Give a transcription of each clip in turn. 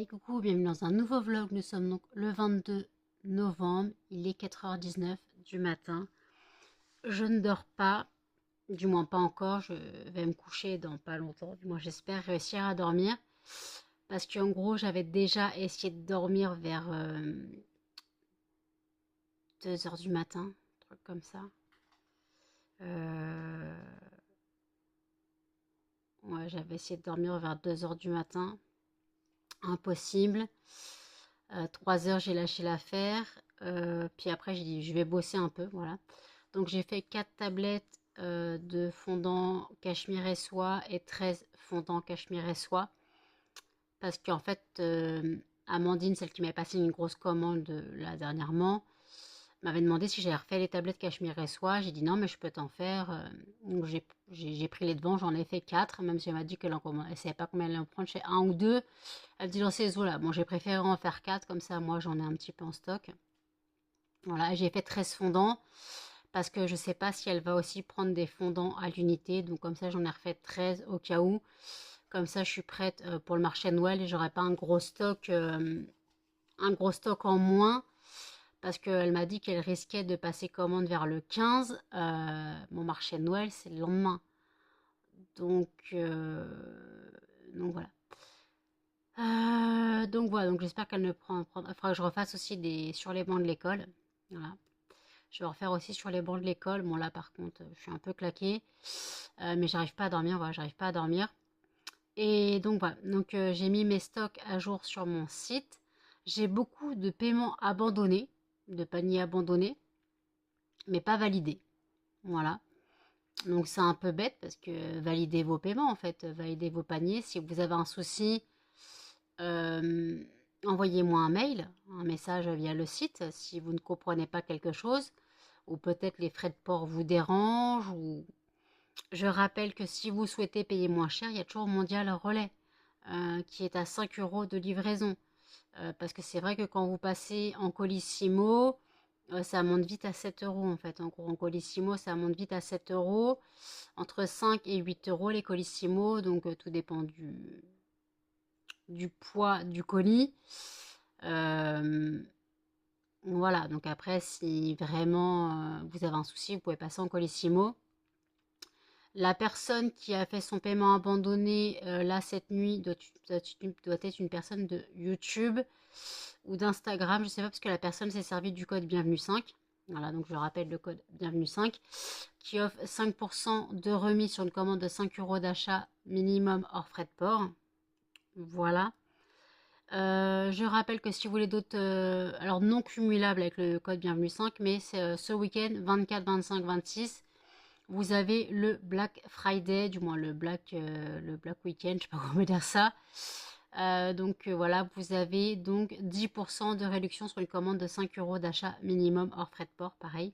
Hey coucou, bienvenue dans un nouveau vlog. Nous sommes donc le 22 novembre, il est 4h19 du matin. Je ne dors pas, du moins pas encore, je vais me coucher dans pas longtemps. Du moins j'espère réussir à dormir. Parce qu'en gros j'avais déjà essayé de dormir vers 2h du matin, un truc comme ça. Ouais, j'avais essayé de dormir vers 2h du matin. Impossible. 3 heures, j'ai lâché l'affaire. Puis après, j'ai dit, je vais bosser un peu, voilà. Donc, j'ai fait 4 tablettes de fondant cachemire et soie et 13 fondants cachemire et soie. Parce qu'en fait, Amandine, celle qui m'avait passé une grosse commande là dernièrement, m'avait demandé si j'avais refait les tablettes cachemire et soie. J'ai dit non, mais je peux t'en faire. Donc, j'ai pris les devants, j'en ai fait 4, même si elle m'a dit qu'elle ne savait pas combien elle allait en prendre chez un ou deux. Elle dit dans ces eaux-là. Bon, j'ai préféré en faire 4, comme ça, moi, j'en ai un petit peu en stock. Voilà, j'ai fait 13 fondants, parce que je sais pas si elle va aussi prendre des fondants à l'unité. Donc, comme ça, j'en ai refait 13 au cas où. Comme ça, je suis prête pour le marché de Noël et j'aurai pas un gros stock en moins. Parce qu'elle m'a dit qu'elle risquait de passer commande vers le 15. Mon marché de Noël, c'est le lendemain. Donc, donc voilà. Donc voilà, donc j'espère qu'elle ne prend. Il faudra que je refasse aussi sur les bancs de l'école. Voilà. Je vais refaire aussi sur les bancs de l'école. Bon là par contre, je suis un peu claquée. Mais j'arrive pas à dormir, voilà, j'arrive pas à dormir. Et donc voilà, donc j'ai mis mes stocks à jour sur mon site. J'ai beaucoup de paiements abandonnés, de paniers abandonnés, mais pas validés. Voilà. Donc c'est un peu bête parce que validez vos paiements en fait, validez vos paniers. Si vous avez un souci, euh, envoyez-moi un message via le site si vous ne comprenez pas quelque chose, ou peut-être les frais de port vous dérangent. Ou... Je rappelle que si vous souhaitez payer moins cher, il y a toujours Mondial Relais qui est à 5 euros de livraison. Parce que c'est vrai que quand vous passez en Colissimo, ça monte vite à 7 euros en fait. En gros, en Colissimo, ça monte vite à 7 euros. Entre 5 et 8 euros les Colissimo, donc tout dépend du poids du colis. Euh, voilà, donc après, si vraiment vous avez un souci, vous pouvez passer en Colissimo. La personne qui a fait son paiement abandonné là cette nuit doit être une personne de YouTube ou d'Instagram, je sais pas, parce que la personne s'est servie du code bienvenue 5. Voilà, donc je rappelle le code bienvenue 5 qui offre 5% de remise sur une commande de 5 euros d'achat minimum hors frais de port. Voilà. Je rappelle que si vous voulez d'autres, alors non cumulables avec le code bienvenue 5, mais c'est ce week-end 24, 25, 26, vous avez le Black Friday, du moins le Black Weekend, je sais pas comment dire ça. Donc voilà, vous avez donc 10% de réduction sur une commande de 5 euros d'achat minimum hors frais de port, pareil.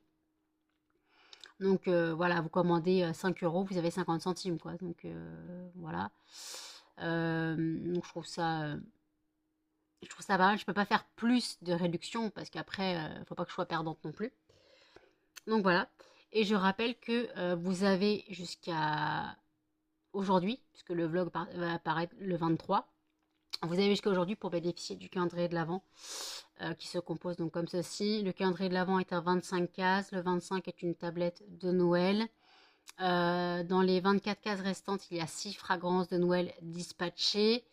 Donc voilà, vous commandez 5 euros, vous avez 50 centimes, quoi. Donc voilà. Donc je trouve ça pas mal. Je peux pas faire plus de réduction parce qu'après, faut pas que je sois perdante non plus. Donc voilà. Et je rappelle que vous avez jusqu'à aujourd'hui, puisque le vlog va apparaître le 23, vous avez jusqu'à aujourd'hui pour bénéficier du calendrier de l'Avent qui se compose donc comme ceci. Le calendrier de l'Avent est à 25 cases. Le 25 est une tablette de Noël. Dans les 24 cases restantes, il y a 6 fragrances de Noël dispatchées.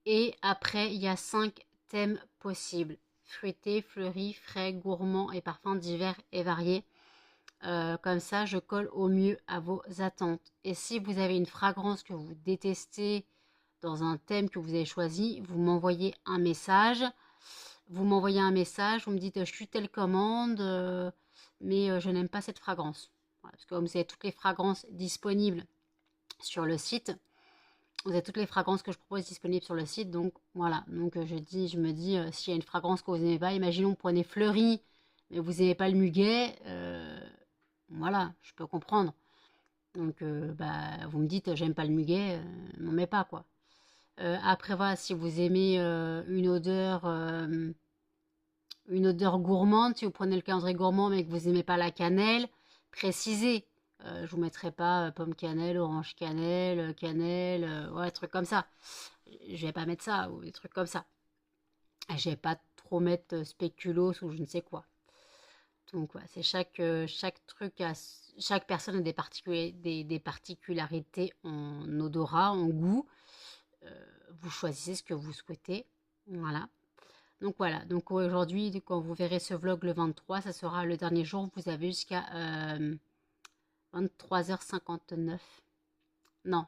Et après, il y a 5 thèmes possibles. Fruité, fleuri, frais, gourmand et parfums divers et variés. Comme ça, je colle au mieux à vos attentes. Et si vous avez une fragrance que vous détestez dans un thème que vous avez choisi, vous m'envoyez un message. Vous m'envoyez un message, vous me dites je suis telle commande, mais je n'aime pas cette fragrance. Voilà, parce que comme vous avez toutes les fragrances disponibles sur le site, vous avez toutes les fragrances que je propose disponibles sur le site. Donc voilà, donc je me dis, s'il y a une fragrance que vous n'aimez pas, imaginons vous prenez fleuri, mais vous n'aimez pas le muguet, voilà, je peux comprendre. Donc bah, vous me dites, j'aime pas le muguet, n'en mets pas quoi. Après voilà, si vous aimez une odeur gourmande, si vous prenez le calendrier gourmand mais que vous n'aimez pas la cannelle, précisez. Je vous mettrai pas pomme cannelle, orange cannelle, cannelle, ouais, trucs comme ça. Je vais pas mettre ça ou des trucs comme ça. Je vais pas trop mettre spéculoos ou je ne sais quoi. Donc, ouais, c'est chaque truc, chaque personne a des particularités en odorat, en goût. Vous choisissez ce que vous souhaitez. Voilà. Donc voilà, donc aujourd'hui, quand vous verrez ce vlog le 23, ça sera le dernier jour. Vous avez jusqu'à 23h59. Non,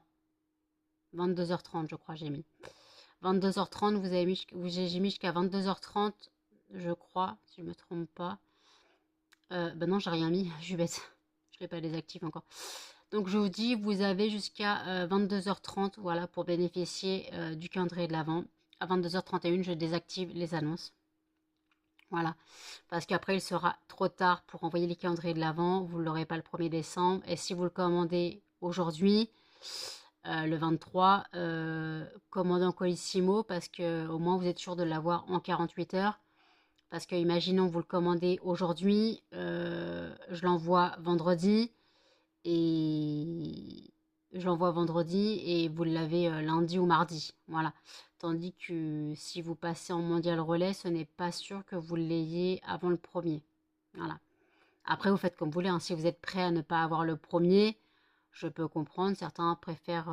22h30, je crois, j'ai mis. 22h30, j'ai mis jusqu'à 22h30, je crois, si je ne me trompe pas. Ben non, j'ai rien mis, je suis bête. Je ne l'ai pas désactivé encore. Donc je vous dis, vous avez jusqu'à 22h30, voilà, pour bénéficier du calendrier de l'Avent. À 22h31, je désactive les annonces. Voilà, parce qu'après il sera trop tard pour envoyer les calendriers de l'Avent, vous ne l'aurez pas le 1er décembre, et si vous le commandez aujourd'hui, le 23, commandez en Colissimo, parce que au moins vous êtes sûr de l'avoir en 48 heures, parce que imaginons vous le commandez aujourd'hui, je l'envoie vendredi, et vous l'avez lundi ou mardi, voilà. Tandis que si vous passez en mondial relais, ce n'est pas sûr que vous l'ayez avant le premier. Voilà. Après, vous faites comme vous voulez, hein. Si vous êtes prêt à ne pas avoir le premier, je peux comprendre. Certains préfèrent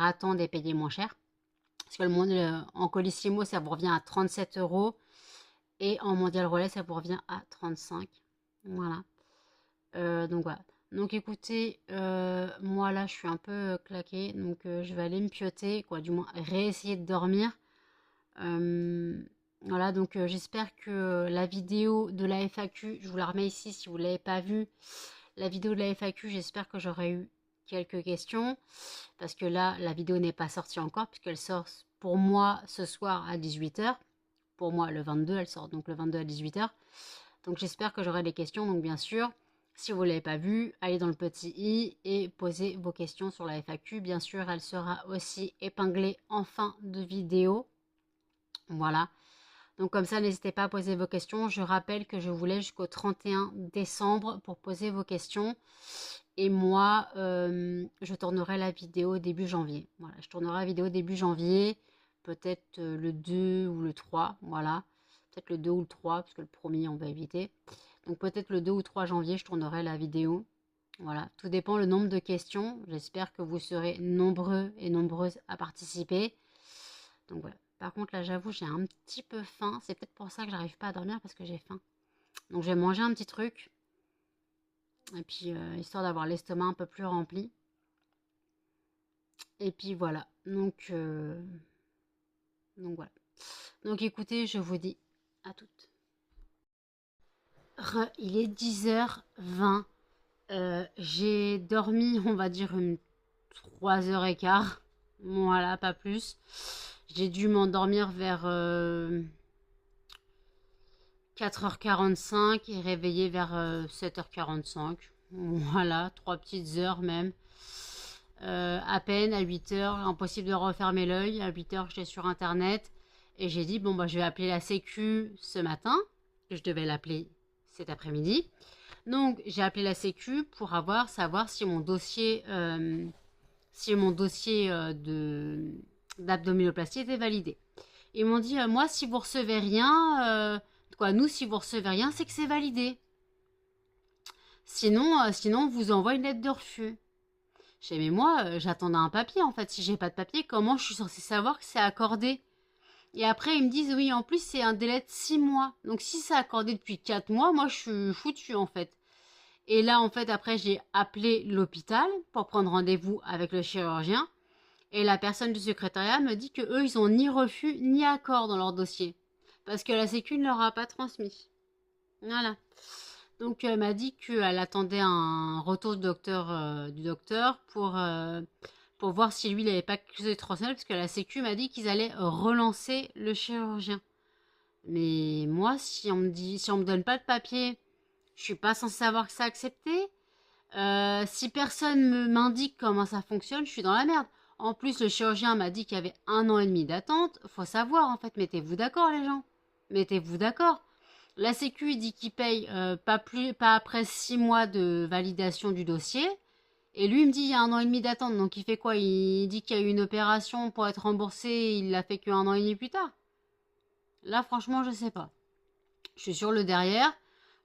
attendre et payer moins cher. Parce que en Colissimo, ça vous revient à 37 euros. Et en mondial relais, ça vous revient à 35. Voilà. Donc voilà. Donc écoutez, moi là je suis un peu claquée, donc je vais aller me pioter, quoi, du moins réessayer de dormir. Voilà, donc j'espère que la vidéo de la FAQ, je vous la remets ici si vous ne l'avez pas vue. La vidéo de la FAQ, j'espère que j'aurai eu quelques questions, parce que là, la vidéo n'est pas sortie encore, puisqu'elle sort pour moi ce soir à 18h. Pour moi, le 22, elle sort donc le 22 à 18h. Donc j'espère que j'aurai des questions, donc bien sûr. Si vous ne l'avez pas vu, allez dans le petit i et posez vos questions sur la FAQ. Bien sûr, elle sera aussi épinglée en fin de vidéo. Voilà. Donc comme ça, n'hésitez pas à poser vos questions. Je rappelle que je vous laisse jusqu'au 31 décembre pour poser vos questions. Et moi, je tournerai la vidéo début janvier. Voilà, je tournerai la vidéo début janvier. Peut-être le 2 ou le 3. Voilà. Peut-être le 2 ou le 3, parce que le premier, on va éviter. Donc peut-être le 2 ou 3 janvier, je tournerai la vidéo. Voilà, tout dépend le nombre de questions. J'espère que vous serez nombreux et nombreuses à participer. Donc voilà. Par contre, là, j'avoue, j'ai un petit peu faim. C'est peut-être pour ça que j'arrive pas à dormir, parce que j'ai faim. Donc je vais manger un petit truc. Et puis, histoire d'avoir l'estomac un peu plus rempli. Et puis voilà. Donc voilà. Donc écoutez, je vous dis à toutes. Il est 10h20. J'ai dormi, on va dire, 3h15. Voilà, pas plus. J'ai dû m'endormir vers 4h45 et réveiller vers 7h45. Voilà, 3 petites heures même. À peine à 8h, impossible de refermer l'œil. À 8h, j'étais sur internet et j'ai dit bon bah je vais appeler la Sécu ce matin. Je devais l'appeler cet après-midi. Donc j'ai appelé la Sécu pour savoir si mon dossier d'abdominoplastie était validé. Ils m'ont dit moi si vous recevez rien, nous si vous recevez rien c'est que c'est validé. Sinon on vous envoie une lettre de refus. J'ai dit, mais moi, j'attendais un papier, en fait. Si j'ai pas de papier, comment je suis censée savoir que c'est accordé? Et après, ils me disent, oui, en plus, c'est un délai de 6 mois. Donc, si c'est accordé depuis 4 mois, moi, je suis foutue, en fait. Et là, en fait, après, j'ai appelé l'hôpital pour prendre rendez-vous avec le chirurgien. Et la personne du secrétariat me dit que eux, ils ont ni refus ni accord dans leur dossier. Parce que la Sécu ne leur a pas transmis. Voilà. Donc elle m'a dit qu'elle attendait un retour du docteur pour voir si lui il n'avait pas quelque chose de transmettre, parce que la Sécu m'a dit qu'ils allaient relancer le chirurgien. Mais moi, si on me donne pas de papier, je suis pas censée savoir que c'est accepté. Si personne m'indique comment ça fonctionne, je suis dans la merde. En plus, le chirurgien m'a dit qu'il y avait 1 an et demi d'attente. Faut savoir, en fait, mettez-vous d'accord, les gens. Mettez-vous d'accord. La Sécu dit qu'il paye pas après 6 mois de validation du dossier. Et lui, il me dit il y a 1 an et demi d'attente. Donc il fait quoi? Il dit qu'il y a eu une opération pour être remboursé. Il l'a fait qu'1 an et demi plus tard. Là, franchement, je sais pas. Je suis sur le derrière,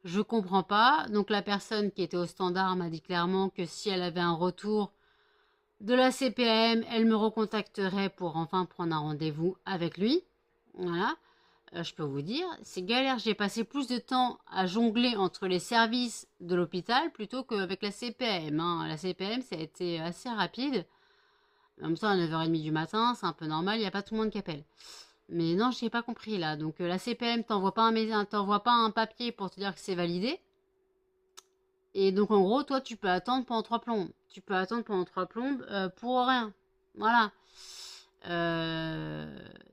je comprends pas. Donc la personne qui était au standard m'a dit clairement que si elle avait un retour de la CPM, elle me recontacterait pour enfin prendre un rendez-vous avec lui. Voilà. Je peux vous dire, c'est galère. J'ai passé plus de temps à jongler entre les services de l'hôpital plutôt qu'avec la CPM. Hein. La CPM, ça a été assez rapide. Comme ça, à 9h30 du matin, c'est un peu normal, il n'y a pas tout le monde qui appelle. Mais non, je n'ai pas compris là. Donc la CPM t'envoie pas t'envoie pas un papier pour te dire que c'est validé. Et donc en gros, toi, tu peux attendre pendant 3 plombes. Tu peux attendre pendant 3 plombes pour rien. Voilà.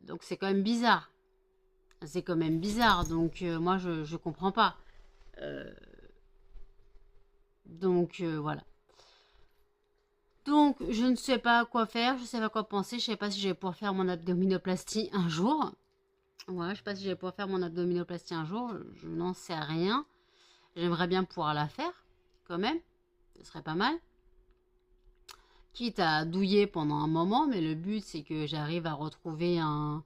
Donc c'est quand même bizarre. C'est quand même bizarre. Donc moi, je comprends pas. Euh, donc voilà. Donc je ne sais pas quoi faire. Je ne sais pas quoi penser. Je ne sais pas si je vais pouvoir faire mon abdominoplastie un jour. Ouais, je sais pas si je vais pouvoir faire mon abdominoplastie un jour. Je n'en sais rien. J'aimerais bien pouvoir la faire, quand même. Ce serait pas mal. Quitte à douiller pendant un moment, mais le but c'est que j'arrive à retrouver un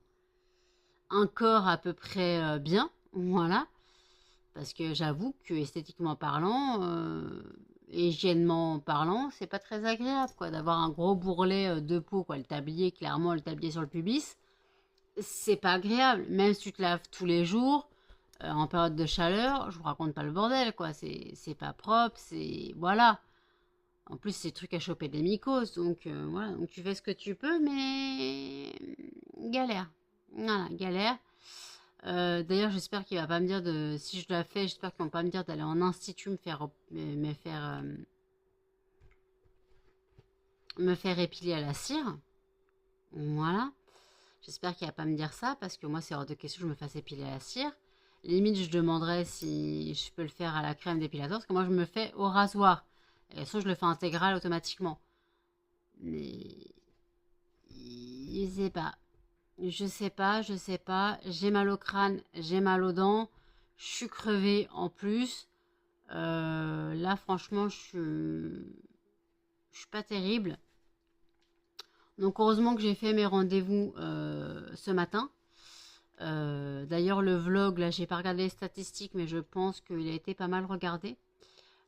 corps à peu près bien. Voilà. Parce que j'avoue que esthétiquement parlant, hygiènement parlant, c'est pas très agréable quoi d'avoir un gros bourrelet de peau, quoi. Le tablier, clairement, le tablier sur le pubis, c'est pas agréable. Même si tu te laves tous les jours, en période de chaleur, je vous raconte pas le bordel, quoi. C'est pas propre, c'est. Voilà. En plus, c'est des trucs à choper des mycoses, donc voilà. Donc tu fais ce que tu peux, mais. Galère. Voilà, galère. D'ailleurs, j'espère qu'il va pas me dire de. Si je la fais, j'espère qu'ils vont pas me dire d'aller en institut me faire épiler à la cire. Voilà. J'espère qu'il va pas me dire ça, parce que moi, c'est hors de question que je me fasse épiler à la cire. Limite, je demanderais si je peux le faire à la crème d'épilateur, parce que moi, je me fais au rasoir. Et sinon, je le fais intégral automatiquement. Mais. Je sais pas. Je sais pas, je sais pas. J'ai mal au crâne, j'ai mal aux dents. Je suis crevée en plus. Là, franchement, je suis pas terrible. Donc, heureusement que j'ai fait mes rendez-vous ce matin. D'ailleurs, le vlog, là, j'ai pas regardé les statistiques, mais je pense qu'il a été pas mal regardé.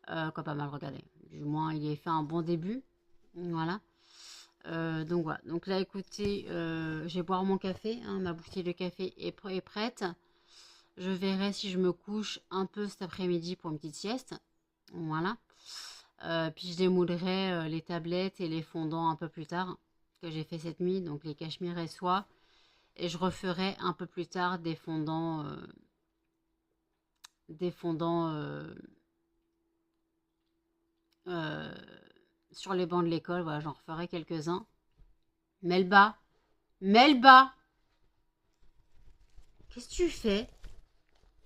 Quoi, pas mal regardé. Du moins, il a fait un bon début. Voilà. Donc voilà. Donc là, écoutez, je vais boire mon café. Hein, ma bouteille de café est prête. Je verrai si je me couche un peu cet après-midi pour une petite sieste. Voilà. Puis je démoulerai les tablettes et les fondants un peu plus tard que j'ai fait cette nuit. Donc les cachemires et soie. Et je referai un peu plus tard des fondants. Des fondants euh, sur les bancs de l'école. Voilà, j'en referai quelques-uns. Melba, Melba, qu'est-ce que tu fais?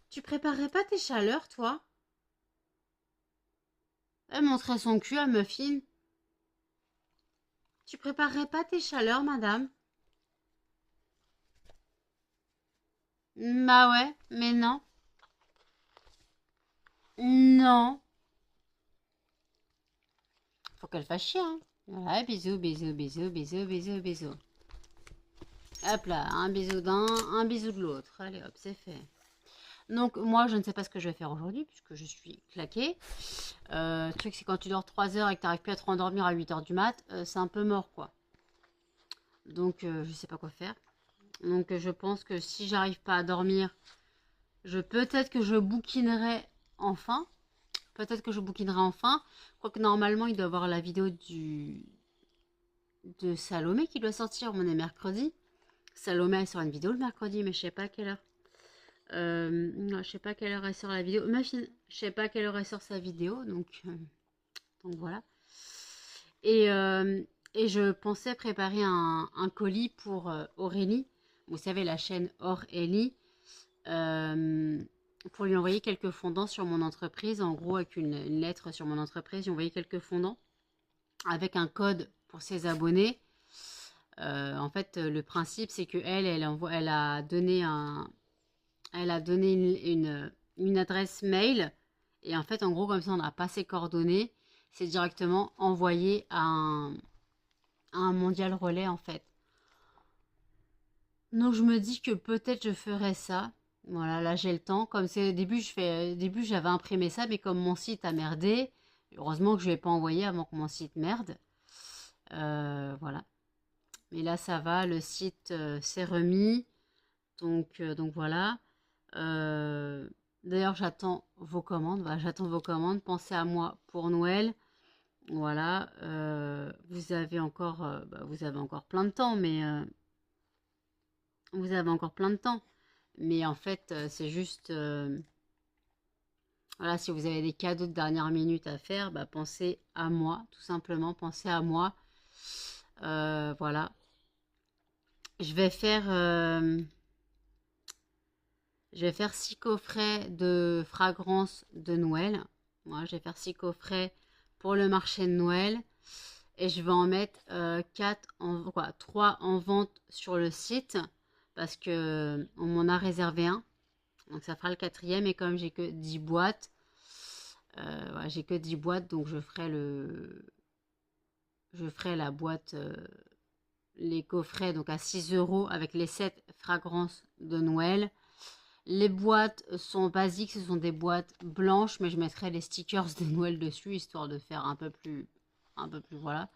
Tu préparerais pas tes chaleurs, toi? Elle montrait son cul à Muffin. Tu préparerais pas tes chaleurs, madame? Bah ouais, mais non. Non. Faut qu'elle fasse chier, hein. Voilà, bisous, bisous, bisous, bisous, bisous, bisous. Hop là, un bisou d'un, un bisou de l'autre. Allez hop, c'est fait. Donc moi, je ne sais pas ce que je vais faire aujourd'hui, puisque je suis claquée. Le truc, c'est quand tu dors 3 heures et que tu n'arrives plus à te rendormir à 8 heures du mat, c'est un peu mort, quoi. Donc, je sais pas quoi faire. Donc, je pense que si j'arrive pas à dormir, peut-être que je bouquinerai enfin. Peut-être que je bouquinerai enfin. Quoique normalement, il doit y avoir la vidéo de Salomé qui doit sortir. On est mercredi. Salomé, elle sort une vidéo le mercredi, mais je sais pas à quelle heure. Non, je sais pas à quelle heure elle sort la vidéo. Ma fille, je sais pas à quelle heure elle sort sa vidéo. Donc voilà. Et, je pensais préparer un colis pour Aurélie. Vous savez, la chaîne Aurélie. Pour lui envoyer quelques fondants sur mon entreprise. En gros, avec une lettre sur mon entreprise, j'ai envoyé quelques fondants avec un code pour ses abonnés. En fait, le principe, c'est que elle a donné une adresse mail. Et en fait, en gros, comme ça, on n'a pas ses coordonnées. C'est directement envoyé à un mondial relais, en fait. Donc je me dis que peut-être je ferai ça. Voilà, là j'ai le temps. Comme c'est au début, au début j'avais imprimé ça, mais comme mon site a merdé, heureusement que je ne l'ai pas envoyé avant que mon site merde. Voilà. Mais là ça va, le site s'est remis. Donc voilà. Euh, D'ailleurs j'attends vos commandes. Voilà, j'attends vos commandes. Pensez à moi pour Noël. Voilà. Vous avez encore plein de temps, mais vous avez encore plein de temps. Mais en fait, c'est juste, voilà, si vous avez des cadeaux de dernière minute à faire, bah, pensez à moi, tout simplement, pensez à moi. Voilà. Je vais faire, euh, je vais faire 6 coffrets de fragrances de Noël. Moi, je vais faire 6 coffrets pour le marché de Noël. Et je vais en mettre 3 en vente sur le site parce que on m'en a réservé un. Donc ça fera le quatrième et comme j'ai que 10 boîtes, voilà, j'ai que 10 boîtes, donc je ferai la boîte, les coffrets donc à 6 euros avec les 7 fragrances de Noël. Les boîtes sont basiques, ce sont des boîtes blanches, mais je mettrai les stickers de Noël dessus, histoire de faire un peu plus, voilà.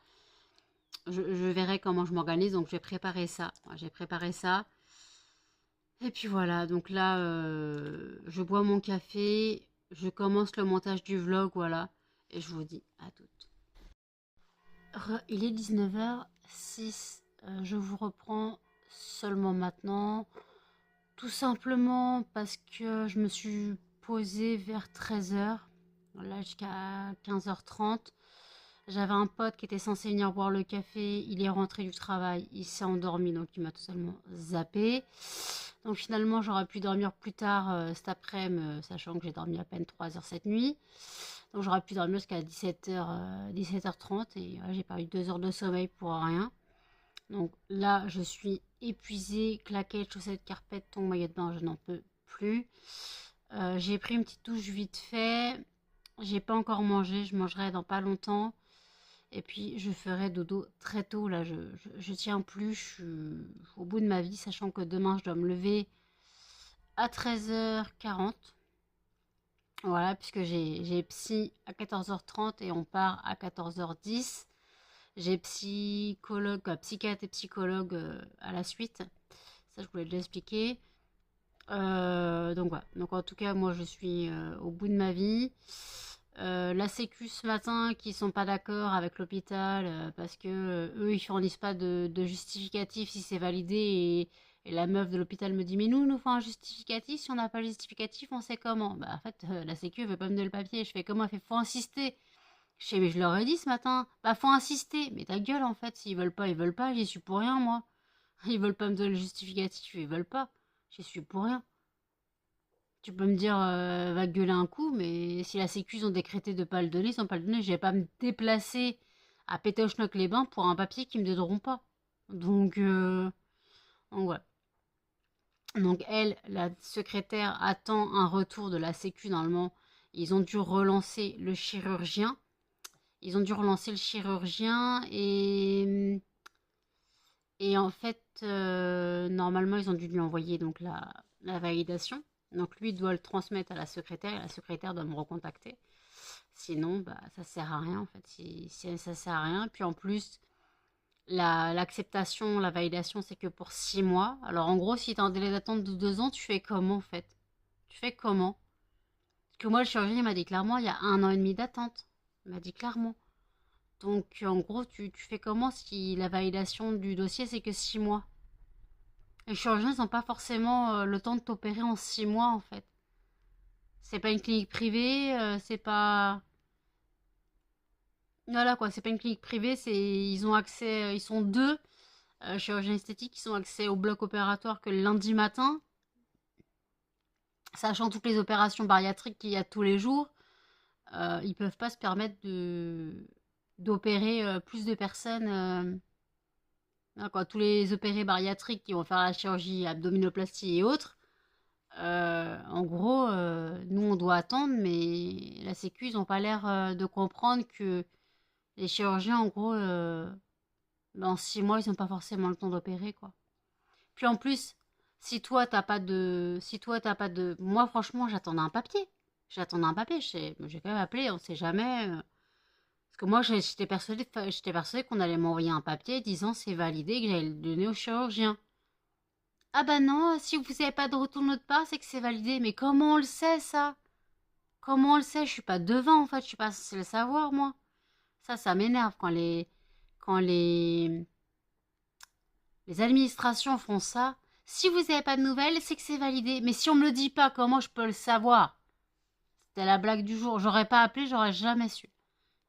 Je verrai comment je m'organise, donc je vais préparer ça. Voilà, j'ai préparé ça. Et puis voilà, donc là, je bois mon café, je commence le montage du vlog, voilà. Et je vous dis à toutes. Il est 19h06, je vous reprends seulement maintenant. Tout simplement parce que je me suis posée vers 13h, là jusqu'à 15h30. J'avais un pote qui était censé venir boire le café, il est rentré du travail, il s'est endormi, donc il m'a totalement zappé. Donc finalement j'aurais pu dormir plus tard cet après-midi, sachant que j'ai dormi à peine 3 heures cette nuit. Donc j'aurais pu dormir jusqu'à 17h30 et j'ai perdu 2 heures de sommeil pour rien. Donc là je suis épuisée, claquettes, chaussettes, carpettes, ton maillot de bain, je n'en peux plus. J'ai pris une petite douche vite fait, j'ai pas encore mangé, je mangerai dans pas longtemps. Et puis je ferai dodo très tôt, là je tiens plus, je suis au bout de ma vie, sachant que demain je dois me lever à 13h40. Voilà, puisque j'ai psy à 14h30 et on part à 14h10. J'ai psychiatre et psychologue à la suite. Ça, je voulais déjà expliquer. Donc voilà. Donc en tout cas, moi, je suis au bout de ma vie. La Sécu ce matin qui sont pas d'accord avec l'hôpital parce que eux ils fournissent pas de justificatif si c'est validé et la meuf de l'hôpital me dit mais nous faut un justificatif, si on n'a pas le justificatif on sait comment. Bah en fait la Sécu veut pas me donner le papier, je fais comment, elle fait faut insister. Je fais mais je leur ai dit ce matin, bah faut insister, mais ta gueule en fait, s'ils veulent pas, j'y suis pour rien moi. Ils veulent pas me donner le justificatif, ils veulent pas, j'y suis pour rien. Tu peux me dire, va gueuler un coup, mais si la sécu, ils ont décrété de pas le donner, ils ont pas le donner. Je vais pas me déplacer à Pétoche-Noc-les-Bains pour un papier qu'ils me donneront pas. Donc, voilà. Donc elle, la secrétaire, attend un retour de la sécu. Normalement, ils ont dû relancer le chirurgien. Ils ont dû relancer le chirurgien et en fait, normalement, ils ont dû lui envoyer donc la validation. Donc lui doit le transmettre à la secrétaire et la secrétaire doit me recontacter. Sinon, bah, ça sert à rien en fait. Si ça sert à rien. Puis en plus, l'acceptation, la validation, c'est que pour 6 mois. Alors en gros, si tu es en délai d'attente de 2 ans, tu fais comment en fait? Tu fais comment? Parce que moi, le chirurgien il m'a dit clairement, il y a 1 an et demi d'attente. Il m'a dit clairement. Donc en gros, tu fais comment si la validation du dossier, c'est que 6 mois? Les chirurgiens, ils n'ont pas forcément le temps de t'opérer en 6 mois, en fait. C'est pas une clinique privée, c'est pas... Voilà, quoi, c'est pas une clinique privée, ils ont accès, ils sont deux chirurgiens esthétiques, ils ont accès au bloc opératoire que le lundi matin, sachant toutes les opérations bariatriques qu'il y a tous les jours, ils peuvent pas se permettre d'opérer plus de personnes. Quoi, tous les opérés bariatriques qui vont faire la chirurgie abdominoplastie et autres, en gros, nous on doit attendre, mais la Sécu, ils n'ont pas l'air de comprendre que les chirurgiens, en gros, dans 6 mois, ils n'ont pas forcément le temps d'opérer, quoi. Puis en plus, si toi, t'as pas de... Si toi, t'as pas de... Moi, franchement, j'attendais un papier. J'attendais un papier. J'ai quand même appelé, on sait jamais. Parce que moi, j'étais persuadée qu'on allait m'envoyer un papier disant c'est validé, que j'allais le donner au chirurgien. Ah bah non, si vous n'avez pas de retour de notre part, c'est que c'est validé. Mais comment on le sait, ça? Comment on le sait? Je suis pas devant, en fait. Je suis pas censée le savoir, moi. Ça m'énerve quand les administrations font ça. Si vous n'avez pas de nouvelles, c'est que c'est validé. Mais si on me le dit pas, comment je peux le savoir? C'était la blague du jour. J'aurais pas appelé, j'aurais jamais su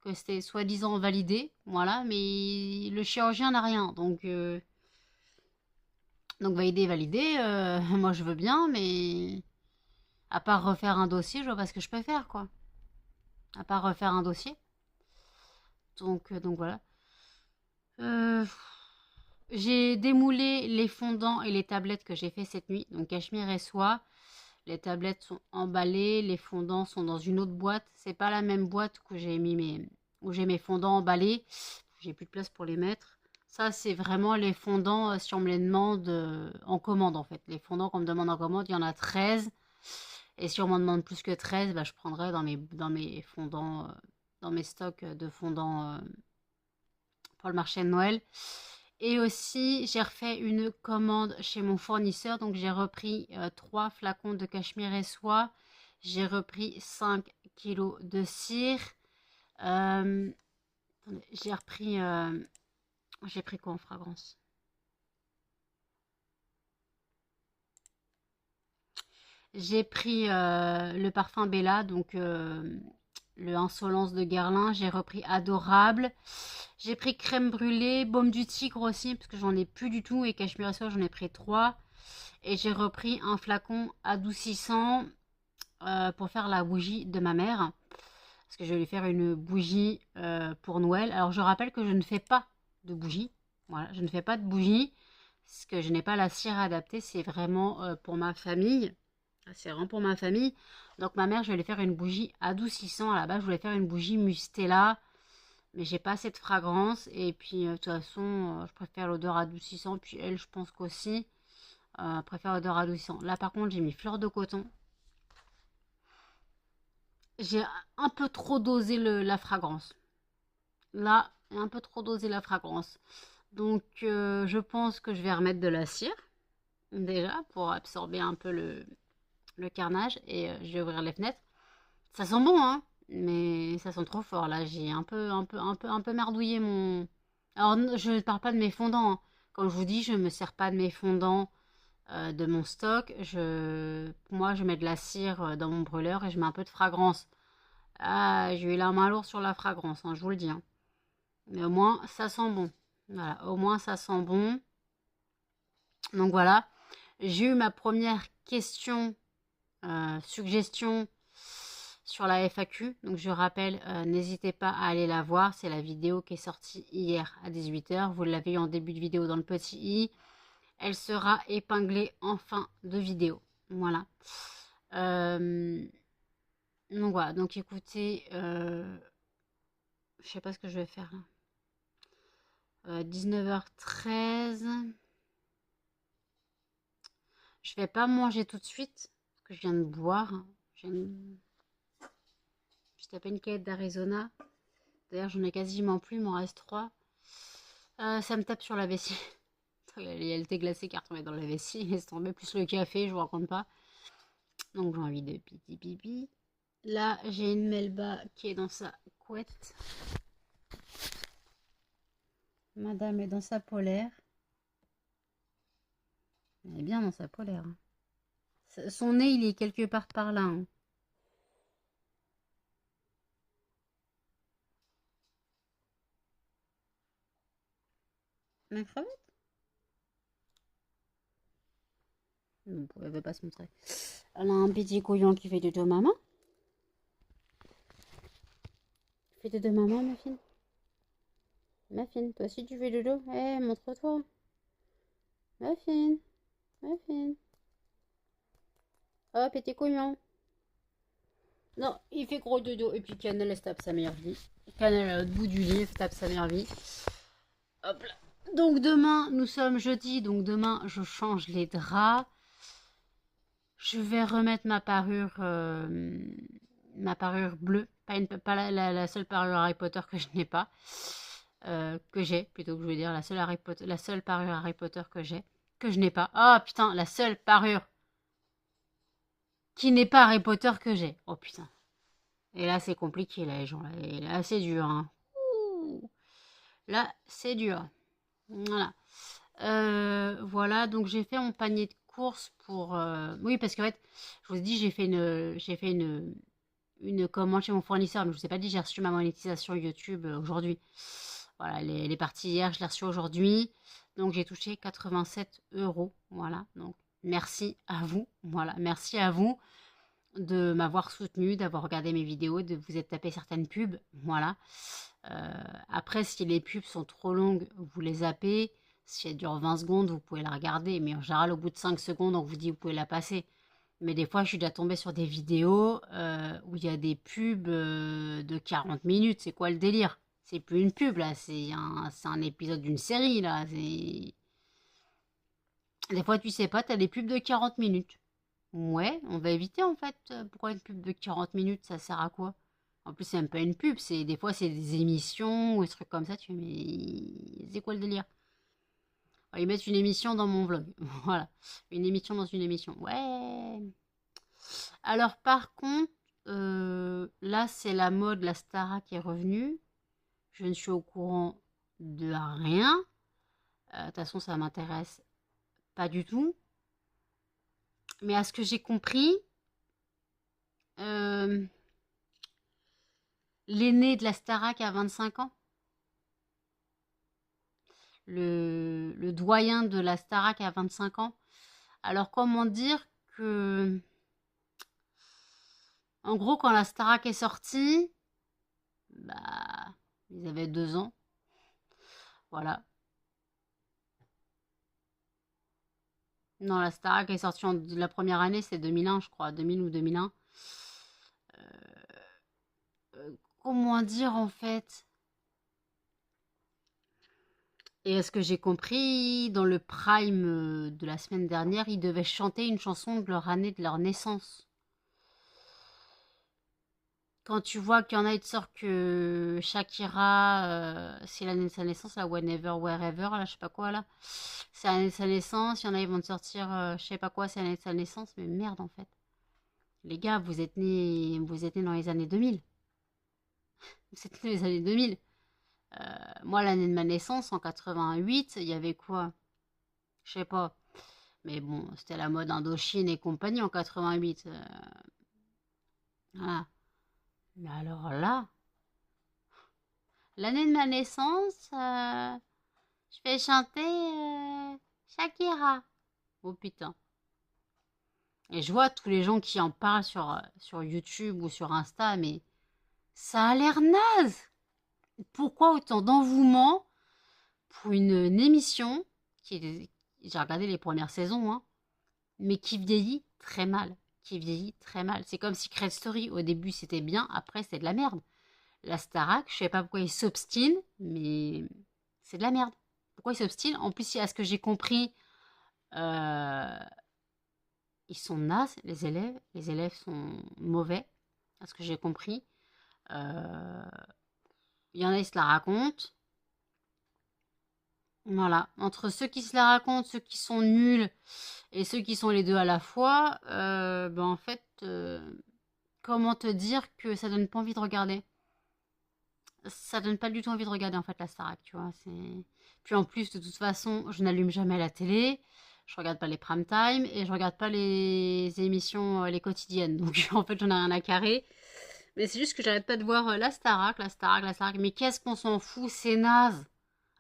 que c'était soi-disant validé. Voilà, mais le chirurgien n'a rien. Donc validé, validé. Moi, je veux bien, mais à part refaire un dossier, je vois pas ce que je peux faire, quoi. À part refaire un dossier. Donc voilà. Euh, j'ai démoulé les fondants et les tablettes que j'ai fait cette nuit. Donc cachemire et soie. Les tablettes sont emballées, les fondants sont dans une autre boîte. C'est pas la même boîte que où j'ai mes fondants emballés. J'ai plus de place pour les mettre. Ça, c'est vraiment les fondants si on me les demande en commande en fait. Les fondants qu'on me demande en commande, il y en a 13. Et si on m'en demande plus que 13, bah, je prendrai dans mes fondants, dans mes stocks de fondants pour le marché de Noël. Et aussi, j'ai refait une commande chez mon fournisseur. Donc, j'ai repris 3 flacons de cachemire et soie. J'ai repris 5 kilos de cire. J'ai repris... j'ai pris quoi en fragrance? J'ai pris le parfum Bella, donc le Insolence de Guerlain. J'ai repris Adorable. J'ai pris crème brûlée, baume du tigre aussi, parce que j'en ai plus du tout. Et cachemire et soie, j'en ai pris 3. Et j'ai repris un flacon adoucissant pour faire la bougie de ma mère. Parce que je vais lui faire une bougie pour Noël. Alors je rappelle que je ne fais pas de bougie. Voilà, je ne fais pas de bougie. Parce que je n'ai pas la cire adaptée. C'est vraiment pour ma famille. C'est vraiment pour ma famille. Donc ma mère, je vais lui faire une bougie adoucissant. À la base, je voulais faire une bougie Mustela. Mais j'ai pas assez de fragrance. Et puis, de toute façon, je préfère l'odeur adoucissant. Puis elle, je pense qu'aussi, préfère l'odeur adoucissant. Là, par contre, j'ai mis fleur de coton. J'ai un peu trop dosé la fragrance. Là, un peu trop dosé la fragrance. Donc, je pense que je vais remettre de la cire. Déjà, pour absorber un peu le carnage. Et je vais ouvrir les fenêtres. Ça sent bon, hein. Mais ça sent trop fort là. J'ai un peu merdouillé mon. Alors je ne parle pas de mes fondants, hein. Comme je vous dis, je me sers pas de mes fondants de mon stock. Moi, je mets de la cire dans mon brûleur et je mets un peu de fragrance. Ah, j'ai eu la main lourde sur la fragrance, hein, je vous le dis, hein. Mais au moins, ça sent bon. Voilà, au moins ça sent bon. Donc voilà, j'ai eu ma première question, suggestion sur la FAQ. Donc je rappelle, n'hésitez pas à aller la voir. C'est la vidéo qui est sortie hier à 18h. Vous l'avez eu en début de vidéo dans le petit i. Elle sera épinglée en fin de vidéo. Voilà. Donc voilà. Donc écoutez, je sais pas ce que je vais faire là. 19h13. Je vais pas manger tout de suite parce que je viens de boire. Je tapé une canette d'Arizona. D'ailleurs, j'en ai quasiment plus, il m'en reste 3. Ça me tape sur la vessie. Il y a le thé glacé qui est retombé dans la vessie. Laisse tomber, plus le café, je vous raconte pas. Donc j'ai envie de pipi pipi. Là, j'ai une Melba qui est dans sa couette. Madame est dans sa polaire. Elle est bien dans sa polaire, hein. Son nez, il est quelque part par là, hein. La crevette? Non, elle veut pas se montrer. Elle a un petit couillon qui fait dodo maman. Fais dodo maman, ma fille. Ma fille, toi aussi tu fais dodo. Eh, montre-toi. Ma fille. Ma fille. Oh, petit couillon. Non, il fait gros dodo. Et puis Cannelle, elle se tape sa meilleure vie. Cannelle, à l'autre bout du lit, elle se tape sa meilleure vie. Hop là. Donc demain, nous sommes jeudi, donc demain, je change les draps. Je vais remettre ma parure bleue, pas la seule parure Harry Potter que je n'ai pas, que j'ai, plutôt que je veux dire, la seule parure Harry Potter que je n'ai pas. Oh putain, la seule parure qui n'est pas Harry Potter que j'ai. Oh putain. Et là, c'est compliqué, là, les gens. Et là, c'est dur, hein. Ouh. Là, c'est dur. Voilà. Voilà, donc j'ai fait mon panier de courses pour... Oui, parce qu'en fait, je vous ai dit, j'ai fait une commande chez mon fournisseur, mais je vous ai pas dit, j'ai reçu ma monétisation YouTube aujourd'hui. Voilà, elle est partie hier, je l'ai reçue aujourd'hui. Donc j'ai touché 87 euros. Voilà, donc merci à vous. Voilà, merci à vous de m'avoir soutenu, d'avoir regardé mes vidéos, de vous être tapé certaines pubs. Voilà. Après, si les pubs sont trop longues, vous les zappez. Si elles durent 20 secondes, vous pouvez la regarder. Mais en général, au bout de 5 secondes, on vous dit vous pouvez la passer. Mais des fois, je suis déjà tombée sur des vidéos où il y a des pubs de 40 minutes. C'est quoi le délire? C'est plus une pub, là. C'est un épisode d'une série, là. Des fois, tu sais pas, t'as des pubs de 40 minutes. Ouais, on va éviter, en fait. Pourquoi une pub de 40 minutes? Ça sert à quoi? En plus, c'est même pas une pub. Des fois, c'est des émissions ou des trucs comme ça. Tu fais, mais c'est quoi le délire? On va y mettre une émission dans mon vlog. Voilà. Une émission dans une émission. Ouais. Alors, par contre, là, c'est la mode, la Stara qui est revenue. Je ne suis au courant de rien. De toute façon, ça m'intéresse pas du tout. Mais à ce que j'ai compris, euh, l'aîné de la Starac a 25 ans. Le doyen de la Starac a 25 ans. Alors, comment dire que... En gros, quand la Starac est sortie, bah, ils avaient 2 ans. Voilà. Non, la Starac est sortie la première année, c'est 2001, je crois. 2000 ou 2001. Comment dire, en fait? Et est-ce que j'ai compris, dans le prime de la semaine dernière, ils devaient chanter une chanson de leur année de leur naissance. Quand tu vois qu'il y en a, ils te sortent que Shakira, c'est l'année de sa naissance, là, Whenever, Wherever, là, je sais pas quoi, là. C'est l'année de sa naissance, il y en a, ils vont te sortir, je sais pas quoi, c'est l'année de sa naissance, mais merde, en fait. Les gars, vous êtes nés dans les années 2000. Vous êtes nés dans les années 2000. Moi, l'année de ma naissance, en 88, il y avait quoi? Je sais pas. Mais bon, c'était la mode Indochine et compagnie en 88. Voilà. Mais alors là, l'année de ma naissance, je vais chanter Shakira. Oh putain. Et je vois tous les gens qui en parlent sur YouTube ou sur Insta, mais ça a l'air naze. Pourquoi autant d'engouement pour une émission j'ai regardé les premières saisons, hein, mais qui vieillit très mal. Qui vieillit très mal. C'est comme Secret Story. Au début, c'était bien. Après, c'est de la merde. La Starac, je sais pas pourquoi ils s'obstinent, mais c'est de la merde. Pourquoi ils s'obstinent? En plus, à ce que j'ai compris, euh, ils sont nazes, les élèves. Les élèves sont mauvais, à ce que j'ai compris. Euh, Il y en a, ils se la racontent. Voilà. Entre ceux qui se la racontent, ceux qui sont nuls et ceux qui sont les deux à la fois, ben en fait, comment te dire que ça donne pas envie de regarder? Ça donne pas du tout envie de regarder en fait la Starac, tu vois. Puis en plus, de toute façon, je n'allume jamais la télé, je regarde pas les prime time et je regarde pas les émissions, les quotidiennes. Donc en fait, j'en ai rien à carrer. Mais c'est juste que j'arrête pas de voir la Starac, la Starac, la Starac. Mais qu'est-ce qu'on s'en fout, c'est naze.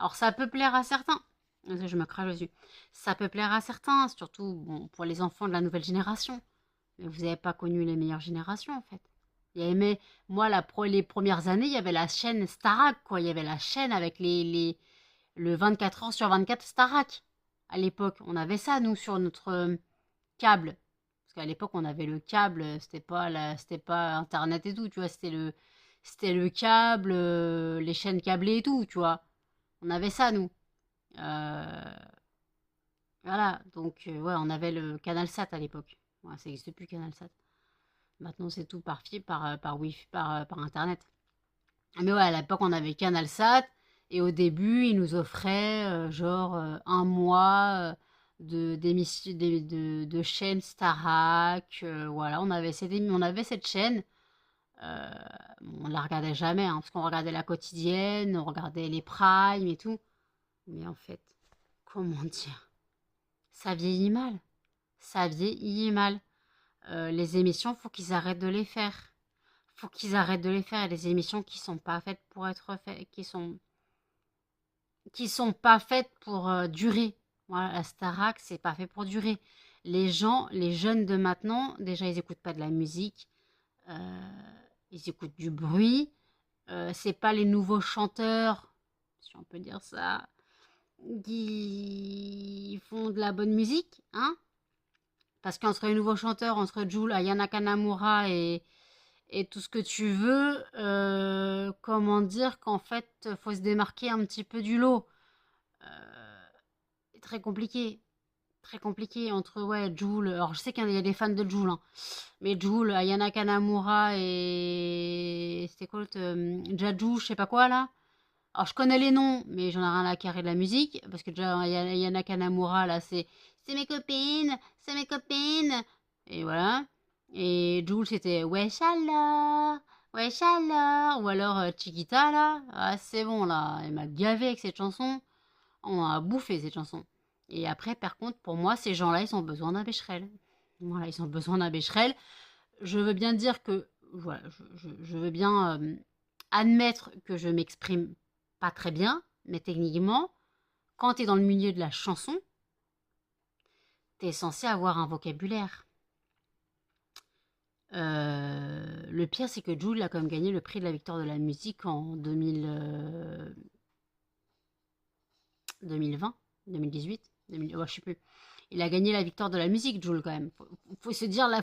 Alors ça peut plaire à certains. Je me crache dessus. Ça peut plaire à certains, surtout bon, pour les enfants de la nouvelle génération. Mais vous n'avez pas connu les meilleures générations en fait. Il y avait, moi, les premières années, il y avait la chaîne Starac, quoi. Il y avait la chaîne avec le 24 heures sur 24 Starac. À l'époque, on avait ça, nous, sur notre câble. Parce qu'à l'époque, on avait le câble, c'était pas Internet et tout, tu vois. C'était le câble, les chaînes câblées et tout, tu vois. On avait ça, nous. Euh, voilà, donc ouais, on avait le Canal Sat à l'époque. Ouais, ça n'existe plus Canal Sat. Maintenant, c'est tout par fibre, par Wi-Fi, par Internet. Mais ouais, à l'époque, on avait Canal Sat. Et au début, ils nous offraient genre un mois de chaîne Starac. Voilà, on avait cette chaîne. Euh, on la regardait jamais, hein, parce qu'on regardait la quotidienne, on regardait les primes et tout. Mais en fait, comment dire, ça vieillit mal. Ça vieillit mal. Les émissions, faut qu'ils arrêtent de les faire. Faut qu'ils arrêtent de les faire. Et les émissions qui sont pas faites pour être faites, qui sont pas faites pour durer. Voilà, la Starac, c'est pas fait pour durer. Les gens, les jeunes de maintenant, déjà, ils écoutent pas de la musique. euh, ils écoutent du bruit. C'est pas les nouveaux chanteurs, si on peut dire ça, qui font de la bonne musique, hein. Parce qu'entre les nouveaux chanteurs, entre Jul, Ayana Kanamura et tout ce que tu veux, comment dire qu'en fait, faut se démarquer un petit peu du lot. C'est très compliqué. Très compliqué entre ouais, Jul. Alors je sais qu'il y a des fans de Jul, hein, mais Jul, Ayana Kanamura et c'était quoi l'autre Jaju, je sais pas quoi là. Alors je connais les noms, mais j'en ai rien à carrer de la musique parce que déjà Ayana Kanamura là, c'est mes copines, c'est mes copines et voilà. Et Jul c'était ouais chaleur, ou alors Chiquita là. Ah c'est bon là, elle m'a gavé avec cette chanson. On a bouffé cette chanson. Et après, par contre, pour moi, ces gens-là, ils ont besoin d'un Becherel. Voilà, ils ont besoin d'un Becherel. Je veux bien dire que, voilà, je veux bien admettre que je m'exprime pas très bien, mais techniquement, quand tu es dans le milieu de la chanson, tu es censé avoir un vocabulaire. Le pire, c'est que Jul a quand même gagné le prix de la victoire de la musique en 2020, 2018, 2000, ouais, je sais plus. Il a gagné la victoire de la musique, Jul, quand même. Faut se dire la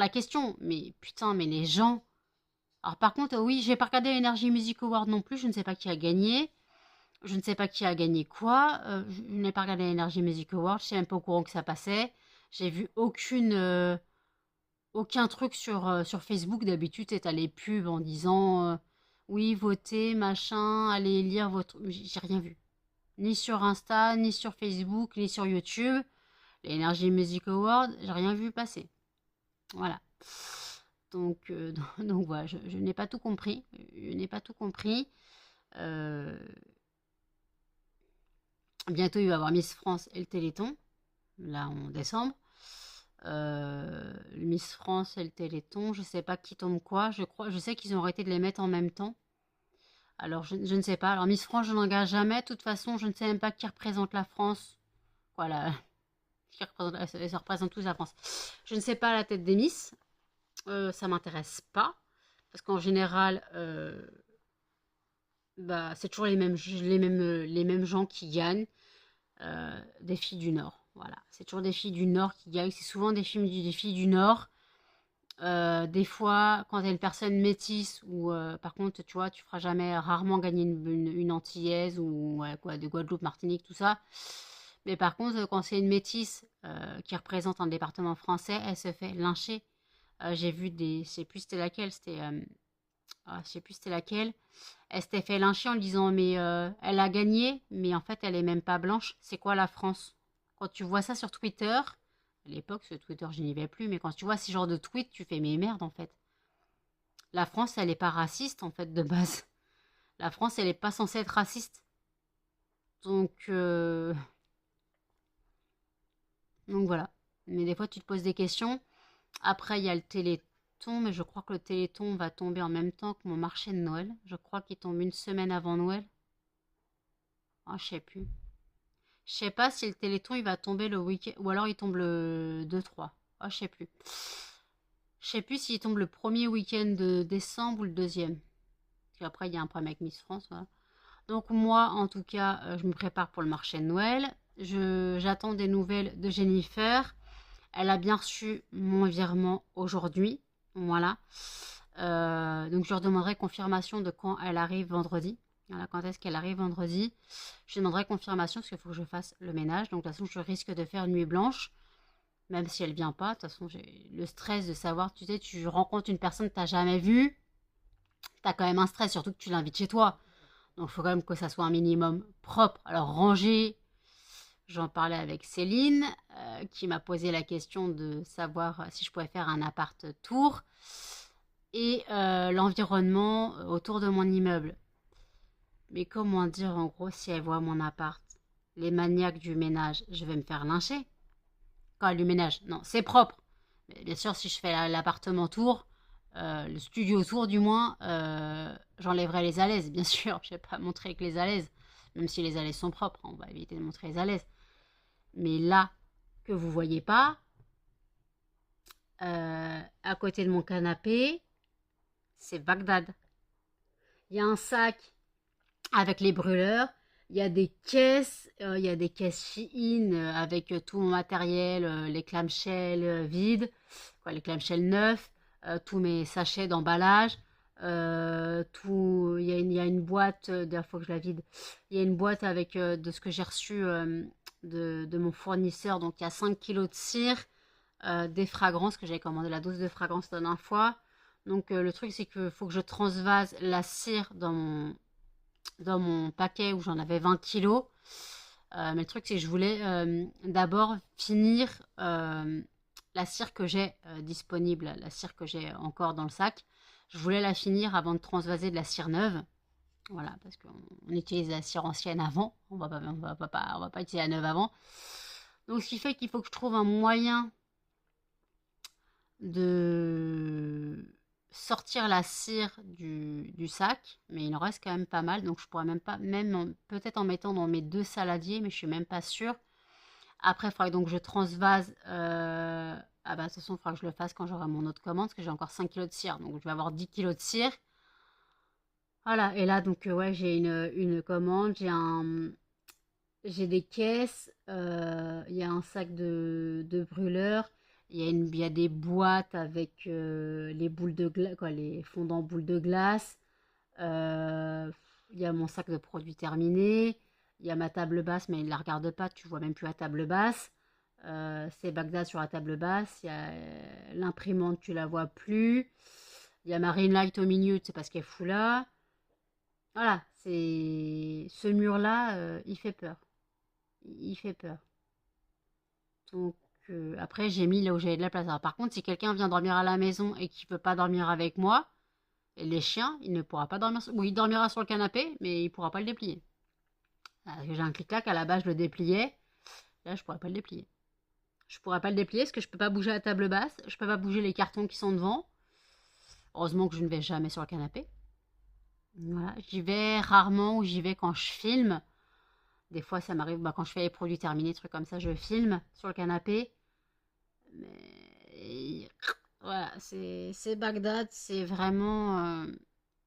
question. Mais putain, mais les gens. Alors par contre, oui, j'ai pas regardé l'Energy Music Award non plus. Je ne sais pas qui a gagné. Je ne sais pas qui a gagné quoi. Je n'ai pas regardé l'Energy Music Award. Je sais même pas au courant que ça passait. J'ai vu aucun truc sur Facebook. D'habitude, c'est à les pubs en disant oui, votez, machin, allez lire votre. J'ai rien vu. Ni sur Insta, ni sur Facebook, ni sur YouTube. L'Energy Music Award, j'ai rien vu passer. Voilà. Donc, donc voilà, je n'ai pas tout compris. Je n'ai pas tout compris. Euh, Bientôt, il va y avoir Miss France et le Téléthon, là en décembre. Miss France et le Téléthon, je sais pas qui tombe quoi. Je sais qu'ils ont arrêté de les mettre en même temps. Alors, je ne sais pas. Alors, Miss France, je n'engage jamais. De toute façon, je ne sais même pas qui représente la France. Voilà, ça représente tous la France. Je ne sais pas la tête des Miss. Ça m'intéresse pas. Parce qu'en général, bah, c'est toujours les mêmes gens qui gagnent. Des filles du Nord. Voilà. C'est toujours des filles du Nord qui gagnent. C'est souvent des filles du Nord. Des fois, quand t'es une personne métisse ou par contre, tu vois, tu feras jamais rarement gagner une Antillaise ou ouais, quoi, de Guadeloupe, Martinique, tout ça. Mais par contre, quand c'est une métisse qui représente un département français, elle se fait lyncher. J'ai vu des, je sais plus c'était laquelle, je sais plus c'était laquelle. Elle s'était fait lyncher en disant mais elle a gagné, mais en fait elle est même pas blanche. C'est quoi la France? Quand tu vois ça sur Twitter, à l'époque ce Twitter je n'y vais plus, mais quand tu vois ce genre de tweet, tu fais mais merde en fait. La France elle est pas raciste en fait de base. La France elle est pas censée être raciste. Donc donc voilà. Mais des fois tu te poses des questions. Après il y a le Téléthon, mais je crois que le Téléthon va tomber en même temps que mon marché de Noël. Je crois qu'il tombe une semaine avant Noël. Ah, je sais plus. Je sais pas si le Téléthon il va tomber le week-end ou alors il tombe le 2-3. Ah, je sais plus. Je sais plus s'il tombe le premier week-end de décembre ou le deuxième. Puis après, il y a un problème avec Miss France. Voilà. Donc moi, en tout cas, je me prépare pour le marché de Noël. J'attends des nouvelles de Jennifer. Elle a bien reçu mon virement aujourd'hui. Voilà. Donc je leur demanderai confirmation de quand elle arrive vendredi. Voilà, quand est-ce qu'elle arrive vendredi? Je demanderai confirmation parce qu'il faut que je fasse le ménage. Donc de toute façon, je risque de faire une nuit blanche. Même si elle vient pas. De toute façon, j'ai le stress de savoir, tu sais, tu rencontres une personne que tu n'as jamais vue. Tu as quand même un stress, surtout que tu l'invites chez toi. Donc il faut quand même que ça soit un minimum propre. Alors rangé, j'en parlais avec Céline, qui m'a posé la question de savoir si je pouvais faire un appart tour. Et l'environnement autour de mon immeuble. Mais comment dire en gros si elle voit mon appart? Les maniaques du ménage, je vais me faire lyncher. Quand du ménage, non, c'est propre. Mais bien sûr, si je fais l'appartement tour, le studio tour du moins, j'enlèverai les alaises, bien sûr. Je ne vais pas montrer que les alaises, même si les alaises sont propres, on va éviter de montrer les alaises. Mais là, que vous voyez pas, à côté de mon canapé, c'est Bagdad. Il y a un sac avec les brûleurs. Il y a des caisses, Shein avec tout mon matériel, les clamshells vides, quoi, les clamshells neufs, tous mes sachets d'emballage, tout. Il y a une boîte, d'ailleurs, faut que je la vide. Il y a une boîte avec de ce que j'ai reçu de mon fournisseur. Donc il y a 5 kilos de cire, des fragrances que j'avais commandé la dose de fragrance la dernière fois. Donc le truc c'est qu'il faut que je transvase la cire dans mon paquet où j'en avais 20 kilos. Mais le truc, c'est que je voulais d'abord finir la cire que j'ai disponible, la cire que j'ai encore dans le sac. Je voulais la finir avant de transvaser de la cire neuve. Voilà, parce qu'on utilise la cire ancienne avant. On va pas utiliser la neuve avant. Donc, ce qui fait qu'il faut que je trouve un moyen de sortir la cire du sac, mais il en reste quand même pas mal, donc je pourrais même pas, peut-être en mettant dans mes 2 saladiers, mais je suis même pas sûre. Après, il faudrait donc que je transvase, ah bah de toute façon, il faudra que je le fasse quand j'aurai mon autre commande, parce que j'ai encore 5 kilos de cire, donc je vais avoir 10 kilos de cire. Voilà, et là, donc, ouais, j'ai une commande, j'ai des caisses, il y a un sac de brûleurs, il y a des boîtes avec les boules de glace, quoi, les fondants boules de glace. Il y a mon sac de produits terminés. Il y a ma table basse, mais il ne la regarde pas, tu vois même plus la table basse. C'est Bagdad sur la table basse. Il y a l'imprimante, tu la vois plus. Il y a ma ring light au milieu, c'est parce qu'elle est fou là. Voilà, c'est ce mur-là, il fait peur. Il fait peur. Donc après, j'ai mis là où j'avais de la place. Alors, par contre, si quelqu'un vient dormir à la maison et qui ne peut pas dormir avec moi, et les chiens, il ne pourra pas dormir. Oui, il dormira sur le canapé, mais il ne pourra pas le déplier. Parce que j'ai un clic-clac, à la base, je le dépliais. Là, je ne pourrais pas le déplier. Je ne pourrais pas le déplier parce que je ne peux pas bouger la table basse. Je ne peux pas bouger les cartons qui sont devant. Heureusement que je ne vais jamais sur le canapé. Voilà. J'y vais rarement ou j'y vais quand je filme. Des fois, ça m'arrive quand je fais les produits terminés, trucs comme ça, je filme sur le canapé. Mais voilà, c'est Bagdad, c'est vraiment.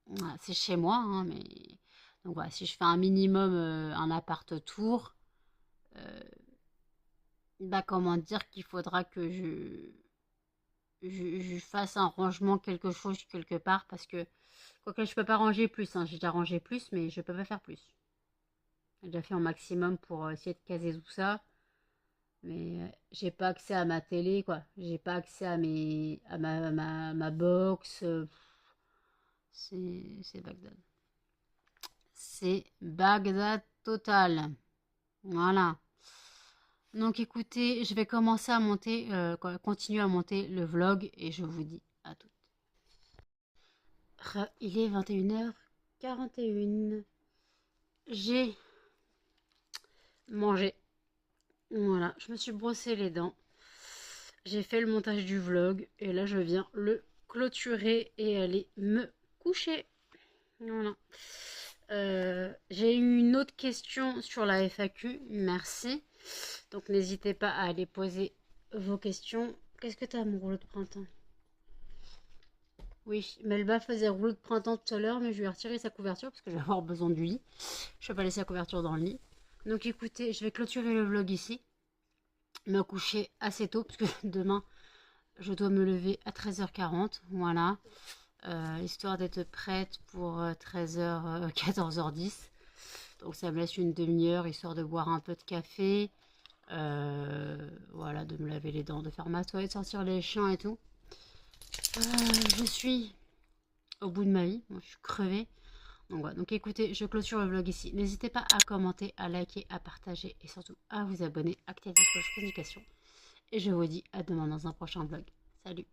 Voilà, c'est chez moi, hein, mais. Donc voilà, si je fais un minimum un appart tour, euh, bah comment dire qu'il faudra que je fasse un rangement, quelque chose quelque part, parce que. Quoique je peux pas ranger plus, hein, j'ai déjà rangé plus, mais je peux pas faire plus. J'ai déjà fait un maximum pour essayer de caser tout ça. Mais j'ai pas accès à ma télé, quoi. J'ai pas accès à ma box. C'est Bagdad. C'est Bagdad total. Voilà. Donc écoutez, je vais commencer à monter, continuer à monter le vlog et je vous dis à tout. Il est 21h41. J'ai mangé. Voilà, je me suis brossé les dents. J'ai fait le montage du vlog et là je viens le clôturer et aller me coucher. Voilà. J'ai eu une autre question sur la FAQ, merci. Donc n'hésitez pas à aller poser vos questions. Qu'est-ce que t'as mon rouleau de printemps? Oui, Melba faisait rouleau de printemps tout à l'heure, mais je lui ai retiré sa couverture parce que je vais avoir besoin du lit. Je vais pas laisser la couverture dans le lit. Donc écoutez, je vais clôturer le vlog ici. Me coucher assez tôt parce que demain je dois me lever à 13h40. Voilà. histoire d'être prête pour 13h, 14h10. Donc ça me laisse une demi-heure, histoire de boire un peu de café. Voilà, de me laver les dents, de faire ma toilette, sortir les chiens et tout. Je suis au bout de ma vie, moi, je suis crevée. Donc voilà, donc écoutez, je clôture le vlog ici. N'hésitez pas à commenter, à liker, à partager et surtout à vous abonner, activer la cloche de notification. Et je vous dis à demain dans un prochain vlog. Salut!